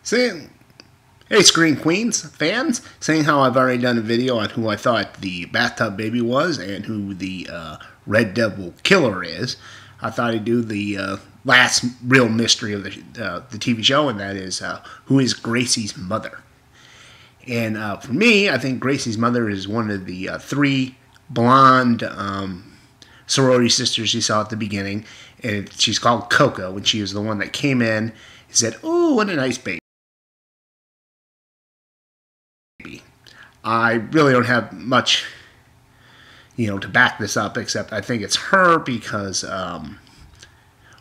Saying, hey Screen Queens fans, saying how I've already done a video on who I thought the bathtub baby was and who the Red Devil killer is. I thought I'd do the last real mystery of the TV show, and that is who is Gracie's mother. And for me, I think Gracie's mother is one of the three blonde sorority sisters you saw at the beginning. And she's called Coco, and she was the one that came in and said, "Oh, what a nice baby." I really don't have much, to back this up, except I think it's her because,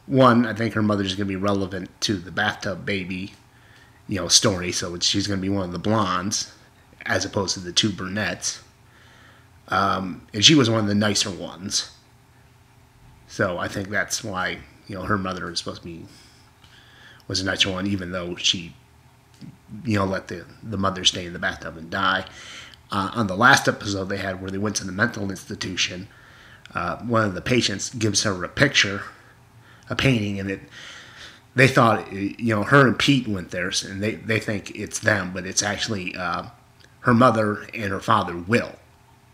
one, I think her mother's going to be relevant to the bathtub baby, story, so she's going to be one of the blondes, as opposed to the two brunettes. And she was one of the nicer ones. So I think that's why, her mother was a nicer one, even though she let the mother stay in the bathtub and die. On the last episode they had where they went to the mental institution, one of the patients gives her a picture, a painting, and they thought, her and Pete went there, and they think it's them, but it's actually her mother and her father, Will,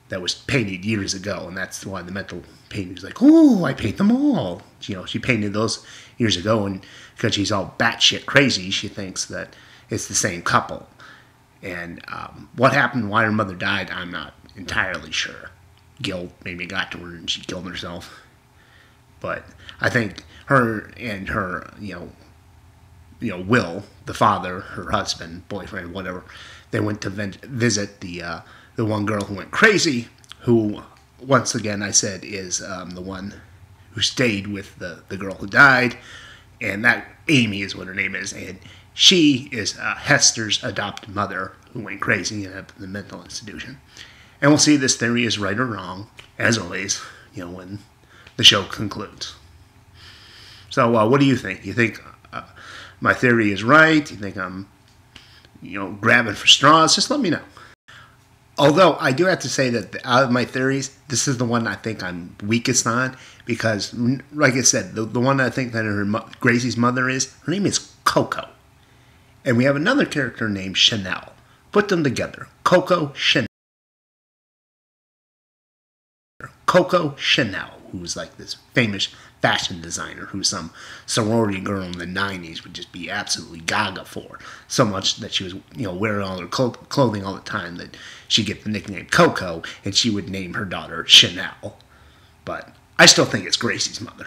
that was painted years ago, and that's why the mental painting is like, oh, I paint them all. She painted those years ago, and because she's all batshit crazy, she thinks that it's the same couple. And what happened, why her mother died, I'm not entirely sure. Guilt maybe got to her and she killed herself. But I think her and her, Will, the father, her husband, boyfriend, whatever, they went to visit the one girl who went crazy, who, once again, I said is the one who stayed with the girl who died. And that Amy is what her name is. And she is Hester's adopted mother who went crazy in the mental institution. And we'll see if this theory is right or wrong, as always, when the show concludes. So what do you think? You think my theory is right? You think I'm, grabbing for straws? Just let me know. Although I do have to say that out of my theories, this is the one I think I'm weakest on, because, like I said, the one I think that Gracie's mother is, her name is Coco. And we have another character named Chanel. Put them together. Coco Chanel. Coco Chanel, who's like this famous fashion designer who some sorority girl in the 90s would just be absolutely gaga for. So much that she was, wearing all her clothing all the time that she'd get the nickname Coco, and she would name her daughter Chanel. But I still think it's Gracie's mother.